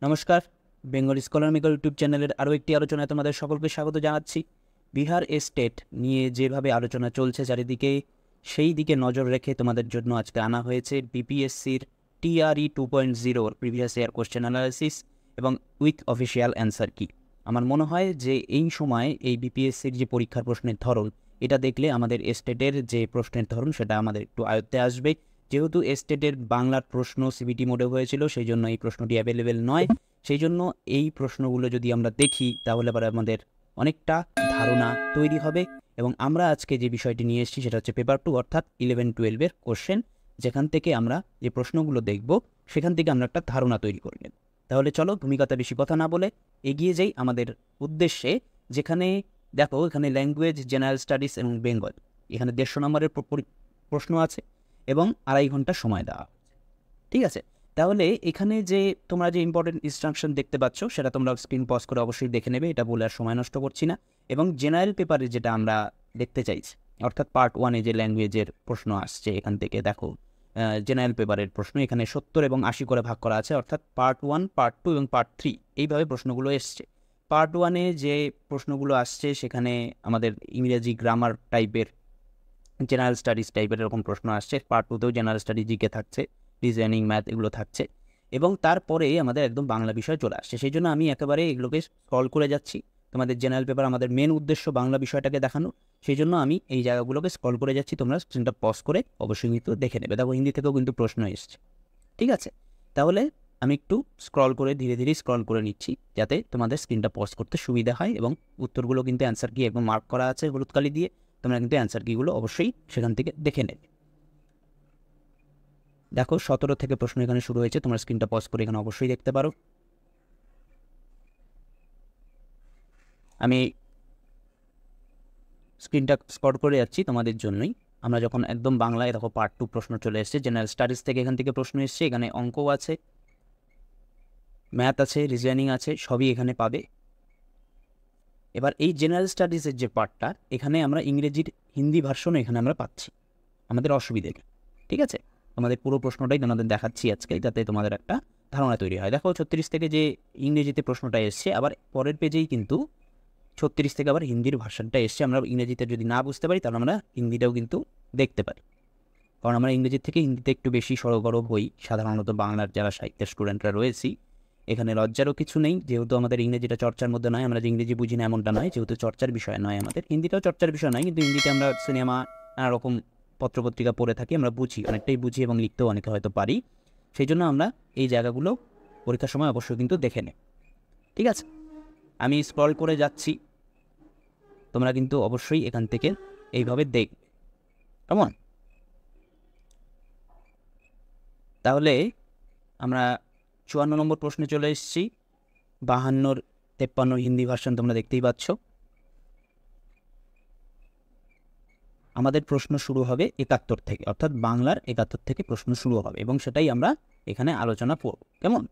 নমস্কার, Bengal scholar maker YouTube চ্যানেলের আরও একটি আলোচনায় তোমাদের সকলকে স্বাগত জানাচ্ছি। বিহার স্টেট নিয়ে যেভাবে আলোচনা চলছে চারিদিকে, সেই দিকে নজর রেখে তোমাদের জন্য আজকে আনা হয়েছে বিপিএসসির TRE 2.0 previous year question analysis এবং উইথ অফিসিয়াল অ্যান্সার কি। আমার মনে হয় যে এই সময় এই বিপিএসসির যে পরীক্ষার প্রশ্নের ধরন, এটা দেখলে আমাদের স্টেটের যে প্রশ্নের ধরন সেটা আমাদের একটু আয়ত্তে আসবে। যেহেতু স্টেটের বাংলার প্রশ্ন সিবিটি মোডে হয়েছিল, সেই জন্য এই প্রশ্নটি অ্যাভেলেবেল নয়। সেই জন্য এই প্রশ্নগুলো যদি আমরা দেখি তাহলে পরে আমাদের অনেকটা ধারণা তৈরি হবে। এবং আমরা আজকে যে বিষয়টি নিয়ে এসেছি সেটা হচ্ছে পেপার 2 অর্থাৎ 11-12 কোশ্চেন, যেখান থেকে আমরা যে প্রশ্নগুলো দেখব সেখান থেকে আমরা একটা ধারণা তৈরি করে নেব। তাহলে চলো ভূমিকাতে বেশি কথা না বলে এগিয়ে যাই আমাদের উদ্দেশ্যে। যেখানে দেখো, এখানে ল্যাঙ্গুয়েজ, জেনারেল স্টাডিজ এবং বেঙ্গল, এখানে 150 নম্বরের প্রশ্ন আছে এবং 2.5 ঘন্টা সময় দেওয়া হচ্ছে। ঠিক আছে, তাহলে এখানে যে তোমরা যে ইম্পর্টেন্ট ইনস্ট্রাকশন দেখতে পাচ্ছ সেটা তোমরা স্ক্রিন পজ করে অবশ্যই দেখে নেবে, এটা বলে আর সময় নষ্ট করছি না। এবং জেনারেল পেপারে যেটা আমরা দেখতে চাইছি অর্থাৎ পার্ট 1-এ যে ল্যাঙ্গুয়েজের প্রশ্ন আসছে, এখান থেকে দেখো জেনারেল পেপারের প্রশ্ন এখানে 70 এবং 80 করে ভাগ করা আছে, অর্থাৎ পার্ট 1, পার্ট 2 এবং পার্ট 3 এইভাবে প্রশ্নগুলো এসছে। পার্ট 1-এ যে প্রশ্নগুলো আসছে সেখানে আমাদের ইংরেজি গ্রামার টাইপের, জেনারেল স্টাডিজ টাইপের এরকম প্রশ্ন আসছে। পার্ট 2তেও জেনারেল স্টাডিজ জিকে থাকছে, রিজনিং, ম্যাথ এগুলো থাকছে। এবং তারপরে আমাদের একদম বাংলা বিষয় চলে আসছে। সেই জন্য আমি একেবারে এগুলোকে স্ক্রল করে যাচ্ছি। তোমাদের জেনারেল পেপার আমাদের মেন উদ্দেশ্য বাংলা বিষয়টাকে দেখানো, সেই জন্য আমি এই জায়গাগুলোকে স্ক্রল করে যাচ্ছি। তোমরা স্ক্রিনটা পজ করে অবশ্যই কিন্তু দেখে নেবে। দেখো, হিন্দি থেকেও কিন্তু প্রশ্ন এসছে। ঠিক আছে, তাহলে আমি একটু স্ক্রল করে ধীরে ধীরে স্ক্রল করে নিচ্ছি যাতে তোমাদের স্ক্রিনটা পজ করতে সুবিধা হয়। এবং উত্তরগুলো কিন্তু অ্যান্সার কি একদম মার্ক করা আছে হলুদ কালি দিয়ে, তোমরা কিন্তু অ্যান্সার কিগুলো অবশ্যই সেখান থেকে দেখে নেবে। দেখো 17 থেকে প্রশ্ন এখানে শুরু হয়েছে, তোমরা স্ক্রিনটা পজ করে এখানে অবশ্যই দেখতে পারো। আমি স্ক্রিনটা স্ক্রল করে যাচ্ছি তোমাদের জন্যই। আমরা যখন একদম বাংলায়, দেখো পার্ট 2 প্রশ্ন চলে এসছে, জেনারেল স্টাডিজ থেকে এখান থেকে প্রশ্ন এসছে। এখানে অঙ্ক আছে, ম্যাথ আছে, রিজনিং আছে, সবই এখানে পাবে। এবার এই জেনারেল স্টাডিজের যে পার্টটা, এখানে আমরা ইংরেজির হিন্দি ভার্সনও এখানে আমরা পাচ্ছি, আমাদের অসুবিধে নেই। ঠিক আছে, আমাদের পুরো প্রশ্নটাই তোমাদের দেখাচ্ছি আজকে, যাতে তোমাদের একটা ধারণা তৈরি হয়। দেখো 36 থেকে যে ইংরেজিতে প্রশ্নটা এসছে, আবার পরের পেজেই কিন্তু 36 থেকে আবার হিন্দির ভার্সনটা এসছে। আমরা ইংরেজিতে যদি না বুঝতে পারি তাহলে আমরা হিন্দিটাও কিন্তু দেখতে পারি, কারণ আমরা ইংরেজির থেকে হিন্দিতে একটু বেশি সরগরম হই সাধারণত বাংলার যারা সাহিত্যের স্টুডেন্টরা রয়েছি। এখানে লজ্জারও কিছু নেই, যেহেতু আমাদের ইংরেজিটা চর্চার মধ্যে নয়, আমরা যে ইংরেজি বুঝি না এমনটা নয়, যেহেতু চর্চার বিষয় নয় আমাদের। হিন্দিটাও চর্চার বিষয় নয়, কিন্তু হিন্দিতে আমরা সিনেমা, নানা রকম পত্রপত্রিকা পড়ে থাকি, আমরা বুঝি, অনেকটাই বুঝি এবং লিখতেও অনেকে হয়তো পারি। সেই জন্য আমরা এই জায়গাগুলো পরীক্ষার সময় অবশ্যই কিন্তু দেখে নেই। ঠিক আছে, আমি স্ক্রল করে যাচ্ছি, তোমরা কিন্তু অবশ্যই এখান থেকে এইভাবে দেখবে। কেমন? তাহলে আমরা 54 নম্বর প্রশ্নে চলে এসেছি। 52-53 হিন্দি ভার্সন তোমরা দেখতেই পাচ্ছ। আমাদের প্রশ্ন শুরু হবে 71 থেকে, অর্থাৎ বাংলার 71 থেকে প্রশ্ন শুরু হবে এবং সেটাই আমরা এখানে আলোচনা করব। কেমন?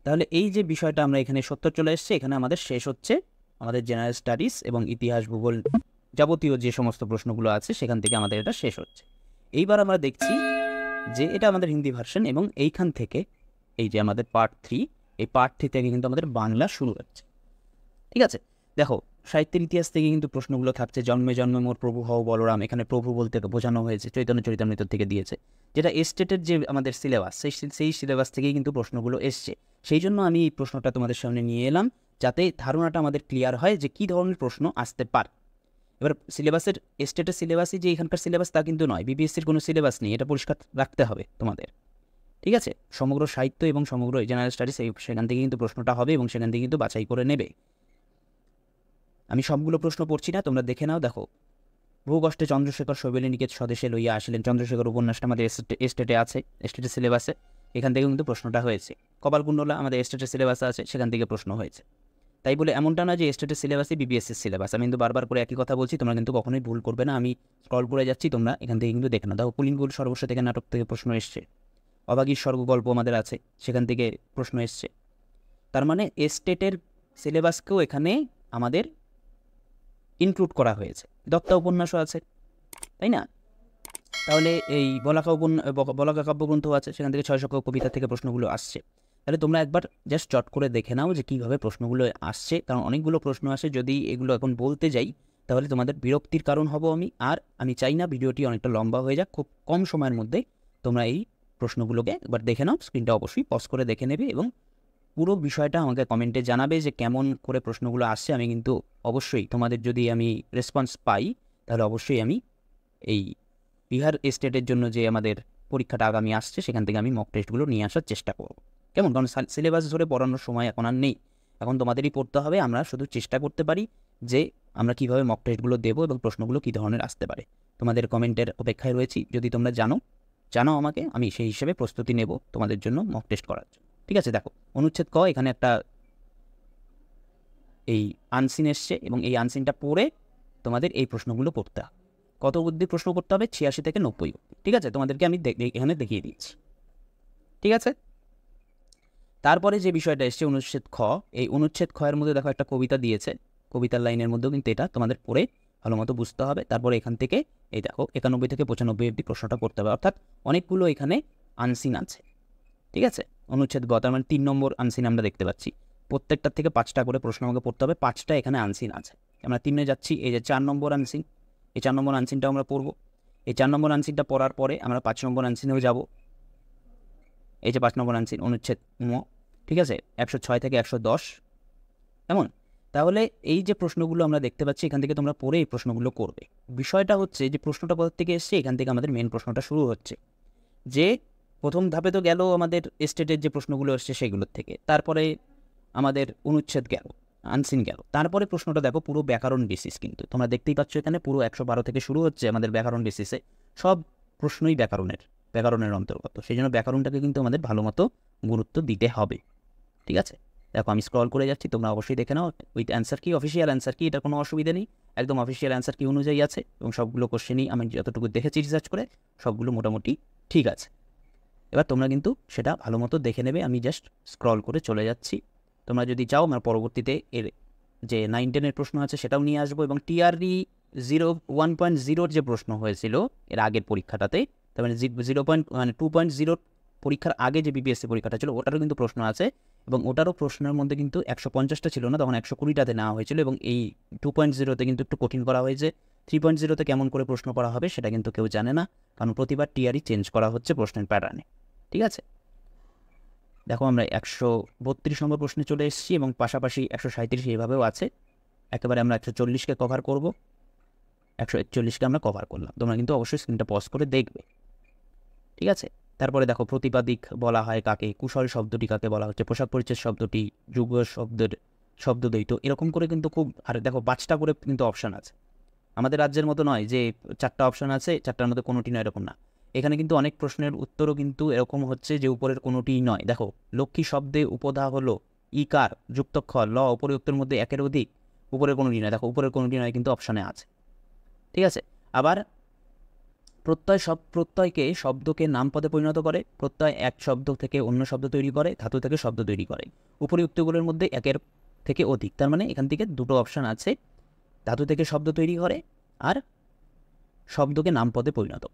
তাহলে এই যে বিষয়টা আমরা এখানে 70 চলে এসছে, এখানে আমাদের শেষ হচ্ছে আমাদের জেনারেল স্টাডিজ এবং ইতিহাস, ভূগোল, যাবতীয় যে সমস্ত প্রশ্নগুলো আছে সেখান থেকে আমাদের এটা শেষ হচ্ছে। এইবার আমরা দেখছি যে এটা আমাদের হিন্দি ভার্সন এবং এইখান থেকে এই যে আমাদের পার্ট 3, এই পার্ট 3 থেকে কিন্তু আমাদের বাংলা শুরু হচ্ছে। ঠিক আছে, দেখো সাহিত্যের ইতিহাস থেকে কিন্তু প্রশ্নগুলো থাকছে। জন্মে জন্মে মোর প্রভু হও বলরাম, এখানে প্রভু বলতে বোঝানো হয়েছে চৈতন্য চরিতামৃত থেকে দিয়েছে, যেটা স্টেটের যে আমাদের সিলেবাস, সেই সিলেবাস থেকেই কিন্তু প্রশ্নগুলো এসছে। সেই জন্য আমি এই প্রশ্নটা তোমাদের সামনে নিয়ে এলাম, যাতে ধারণাটা আমাদের ক্লিয়ার হয় যে কী ধরনের প্রশ্ন আসতে পারে। এবার সিলেবাসের, স্টেটের সিলেবাসই যে এখানকার সিলেবাস তা কিন্তু নয়, বিপিএসসির কোনো সিলেবাস নেই, এটা পরিষ্কার রাখতে হবে তোমাদের। ঠিক আছে, সমগ্র সাহিত্য এবং সমগ্র জেনারেল স্টাডিজ সেখান থেকে কিন্তু প্রশ্নটা হবে এবং সেখান থেকে কিন্তু বাছাই করে নেবে। আমি সবগুলো প্রশ্ন পড়ছি না, তোমরা দেখে নাও। দেখো, বহু কষ্টে চন্দ্রশেখর শৈবেলিনীকে স্বদেশে লইয়া আসলেন, চন্দ্রশেখর উপন্যাসটা আমাদের স্টেটে আছে, স্টেটের সিলেবাসে, এখান থেকে কিন্তু প্রশ্নটা হয়েছে। কপালকুণ্ডলা আমাদের স্টেটের সিলেবাসে আছে, সেখান থেকে প্রশ্ন হয়েছে। তাই বলে এমনটা না যে স্টেটের সিলেবাসই বিবিএসসির সিলেবাস। আমি কিন্তু বারবার করে একই কথা বলছি, তোমরা কিন্তু কখনোই ভুল করবে না। আমি স্ক্রল করে যাচ্ছি, তোমরা এখান থেকে কিন্তু দেখে নাও। দেখো, পুলিনগুল সর্বস্ব থেকে নাটক থেকে প্রশ্ন এসছে, অভাগীর স্বর্গগল্প আমাদের আছে, সেখান থেকে প্রশ্ন এসছে। তার মানে স্টেটের সিলেবাসকেও এখানে আমাদের ইনক্লুড করা হয়েছে। দত্তা উপন্যাসও আছে, তাই না? তাহলে এই বলাকা কাব্যগ্রন্থ আছে, সেখান থেকে 600 কবিতা থেকে প্রশ্নগুলো আসছে। তাহলে তোমরা একবার জাস্ট চট করে দেখে নাও যে কীভাবে প্রশ্নগুলো আসছে, কারণ অনেকগুলো প্রশ্ন আসে। যদি এগুলো এখন বলতে যাই তাহলে তোমাদের বিরক্তির কারণ হব আমি চাই না ভিডিওটি অনেকটা লম্বা হয়ে যাক। খুব কম সময়ের মধ্যে তোমরা এই প্রশ্নগুলোকে একবার দেখে নাও, স্ক্রিনটা অবশ্যই পজ করে দেখে নেবে এবং পুরো বিষয়টা আমাকে কমেন্টে জানাবে যে কেমন করে প্রশ্নগুলো আসছে। আমি কিন্তু অবশ্যই তোমাদের যদি আমি রেসপন্স পাই তাহলে অবশ্যই আমি এই বিহার স্টেটের জন্য যে আমাদের পরীক্ষাটা আগামী আসছে সেখান থেকে আমি মক টেস্টগুলো নিয়ে আসার চেষ্টা করব। কেমন? কারণ সিলেবাস ধরে পড়ানোর সময় এখন আর নেই, এখন তোমাদেরই পড়তে হবে। আমরা শুধু চেষ্টা করতে পারি যে আমরা কীভাবে মক টেস্টগুলো দেবো এবং প্রশ্নগুলো কী ধরনের আসতে পারে। তোমাদের কমেন্টের অপেক্ষায় রয়েছি। যদি তোমরা জানো আমাকে, আমি সেই হিসেবে প্রস্তুতি নেব তোমাদের জন্য মক টেস্ট করার জন্য। ঠিক আছে, দেখো অনুচ্ছেদ ক, এখানে একটা এই আনসিন এসছে এবং এই আনসিনটা পড়ে তোমাদের এই প্রশ্নগুলো করতে হবে। কত অবধি প্রশ্ন করতে হবে? 86 থেকে 90। ঠিক আছে, তোমাদেরকে আমি এখানে দেখিয়ে দিচ্ছি। ঠিক আছে, তারপরে যে বিষয়টা এসছে অনুচ্ছেদ খ, এই অনুচ্ছেদ খ এর মধ্যে দেখো একটা কবিতা দিয়েছে, কবিতার লাইনের মধ্যেও কিন্তু এটা তোমাদের পড়ে ভালো মতো বুঝতে হবে। তারপরে এখান থেকে এই দেখো 91 থেকে 95 অবধি প্রশ্নটা করতে হবে, অর্থাৎ অনেকগুলো এখানে আনসিন আছে। ঠিক আছে, অনুচ্ছেদ গ তার মানে 3 নম্বর আনসিন আমরা দেখতে পাচ্ছি। প্রত্যেকটার থেকে 5টা করে প্রশ্ন আমাকে পড়তে হবে, 5টা এখানে আনসিন আছে। আমরা 3-এ যাচ্ছি। এই যে 4 নম্বর আনসিন, এই 4 নম্বর আনসিনটা আমরা পড়বো। এই 4 নম্বর আনসিনটা পড়ার পরে আমরা 5 নম্বর আনসিনেও যাব। এই যে 5 নম্বর আনসিন অনুচ্ছেদ ম, ঠিক আছে, 106 থেকে 110। এমন তাহলে এই যে প্রশ্নগুলো আমরা দেখতে পাচ্ছি এখান থেকে তোমরা পড়ে এই প্রশ্নগুলো করবে। বিষয়টা হচ্ছে যে প্রশ্নটা কোথা থেকে এসছে, এখান থেকে আমাদের মেন প্রশ্নটা শুরু হচ্ছে। যে প্রথম ধাপে তো গেল আমাদের স্টেটের যে প্রশ্নগুলো এসছে সেগুলোর থেকে, তারপরে আমাদের অনুচ্ছেদ গেল, আনসিন গেল, তারপরে প্রশ্নটা দেখো পুরো ব্যাকরণ বেসিস। কিন্তু তোমরা দেখতেই পাচ্ছ এখানে পুরো 112 থেকে শুরু হচ্ছে আমাদের ব্যাকরণ বেসিসে। সব প্রশ্নই ব্যাকরণের অন্তর্গত, সেই জন্য ব্যাকরণটাকে কিন্তু আমাদের ভালো মতো গুরুত্ব দিতে হবে। ঠিক আছে, দেখো আমি স্ক্রল করে যাচ্ছি, তোমরা অবশ্যই দেখে নাও উইথ অ্যান্সার কি, অফিসিয়াল অ্যান্সার কি, এটা কোনো অসুবিধা নেই, একদম অফিসিয়াল অ্যান্সার কি অনুযায়ী আছে এবং সবগুলো কোশ্চেনই আমি যতটুকু দেখেছি রিসার্চ করে সবগুলো মোটামুটি ঠিক আছে। এবার তোমরা কিন্তু সেটা ভালো মতো দেখে নেবে। আমি জাস্ট স্ক্রল করে চলে যাচ্ছি। তোমরা যদি চাও আমরা পরবর্তীতে এর যে 9-10-এর প্রশ্ন আছে সেটাও নিয়ে আসবো, এবং টিআরই 1.0 যে প্রশ্ন হয়েছিল এর আগের পরীক্ষাটাতে, তার মানে 2.0 পরীক্ষার আগে যে বিপিএসসি পরীক্ষাটা ছিল ওটারও কিন্তু প্রশ্ন আছে, এবং ওটারও প্রশ্নের মধ্যে কিন্তু 150টা ছিল না, তখন 120টাতে নেওয়া হয়েছিল, এবং এই 2.0-তে কিন্তু একটু কঠিন করা হয়েছে। 3.0-তে কেমন করে প্রশ্ন করা হবে সেটা কিন্তু কেউ জানে না, কারণ প্রতিবার টিআরই চেঞ্জ করা হচ্ছে প্রশ্নের প্যাটার্নে। ঠিক আছে, দেখো আমরা 132 নম্বর প্রশ্নে চলে এসেছি এবং পাশাপাশি 137 এইভাবেও আছে। একেবারে আমরা 140কে কভার করব, 141কে আমরা কভার করলাম। তোমরা কিন্তু অবশ্যই স্ক্রিনটা পজ করে দেখবে। ঠিক আছে, তারপরে দেখো প্রতিপাদিক বলা হয় কাকে, কুশল শব্দটি কাকে বলা হচ্ছে, পোশাক পরিচ্ছদ শব্দটি, যুগ শব্দের শব্দদ্বৈত, এরকম করে কিন্তু খুব, আর দেখো 5টা করে কিন্তু অপশান আছে। আমাদের রাজ্যের মতো নয় যে 4টা অপশান আছে 4টার মধ্যে কোনোটি নয়, এরকম না। এখানে কিন্তু অনেক প্রশ্নের উত্তরও কিন্তু এরকম হচ্ছে যে উপরের কোনোটিই নয়। দেখো লক্ষ্মী শব্দে উপধা হলো ইকার যুক্তক্ষ ল, উপরিউক্তের মধ্যে একের অধিক, উপরের কোনোটি নয়। দেখো উপরের কোনোটি নয় কিন্তু অপশানে আছে। ঠিক আছে, আবার প্রত্যয়কে শব্দকে নামপদে পরিণত করে, প্রত্যয় এক শব্দ থেকে অন্য শব্দ তৈরি করে, ধাতু থেকে শব্দ তৈরি করে, উপরিউক্তগুলোর মধ্যে একের থেকে অধিক। তার মানে এখান থেকে দুটো অপশান আছে, ধাতু থেকে শব্দ তৈরি করে আর শব্দকে নামপদে পরিণত,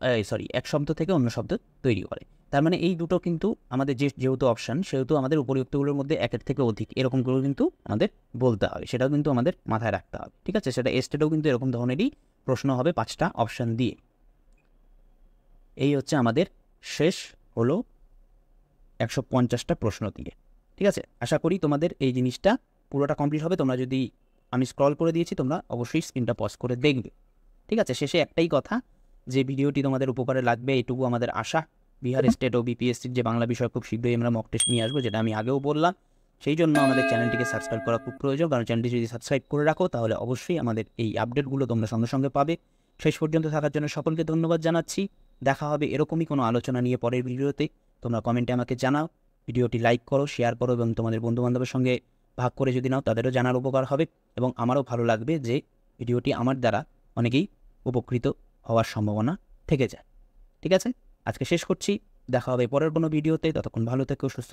এক শব্দ থেকে অন্য শব্দ তৈরি করে। তার মানে এই দুটো কিন্তু আমাদের যেহেতু অপশান, সেহেতু আমাদের উপরিউক্তগুলোর মধ্যে একের থেকে অধিক এরকমগুলো কিন্তু আমাদের বলতে হবে, সেটাও কিন্তু আমাদের মাথায় রাখতে হবে। ঠিক আছে, সেটা স্টেটেও কিন্তু এরকম ধরনেরই প্রশ্ন হবে 5টা অপশান দিয়ে। এই হচ্ছে আমাদের শেষ হলো 150টা প্রশ্ন দিয়ে। ঠিক আছে, আশা করি তোমাদের এই জিনিসটা পুরোটা কমপ্লিট হবে। তোমরা যদি, আমি স্ক্রল করে দিয়েছি, তোমরা অবশ্যই স্ক্রিনটা পজ করে দেখবে। ঠিক আছে, শেষে একটাই কথা, যে ভিডিওটি তোমাদের উপকারে লাগবে এটুকু আমাদের আশা। বিহার স্টেট ও বিপিএসসির যে বাংলা বিষয় খুব শীঘ্রই আমরা মক টেস্ট নিয়ে আসবো, যেটা আমি আগেও বললাম। সেই জন্য আমাদের চ্যানেলটিকে সাবস্ক্রাইব করা খুব প্রয়োজন, কারণ চ্যানেলটি যদি সাবস্ক্রাইব করে রাখো তাহলে অবশ্যই আমাদের এই আপডেটগুলো তোমরা সঙ্গে সঙ্গে পাবে। শেষ পর্যন্ত থাকার জন্য সকলকে ধন্যবাদ জানাচ্ছি। দেখা হবে এরকমই কোনো আলোচনা নিয়ে পরের ভিডিওতে। তোমরা কমেন্টে আমাকে জানাও, ভিডিওটি লাইক করো, শেয়ার করো, এবং তোমাদের বন্ধুবান্ধবের সঙ্গে ভাগ করে যদি নাও তাদেরও জানার উপকার হবে, এবং আমারও ভালো লাগবে যে ভিডিওটি আমার দ্বারা অনেকেই উপকৃত হওয়ার সম্ভাবনা থেকে যায়। ঠিক আছে, আজকে শেষ করছি, দেখা হবে পরের কোনো ভিডিওতে। ততক্ষণ ভালো থেকো, সুস্থ থেকো।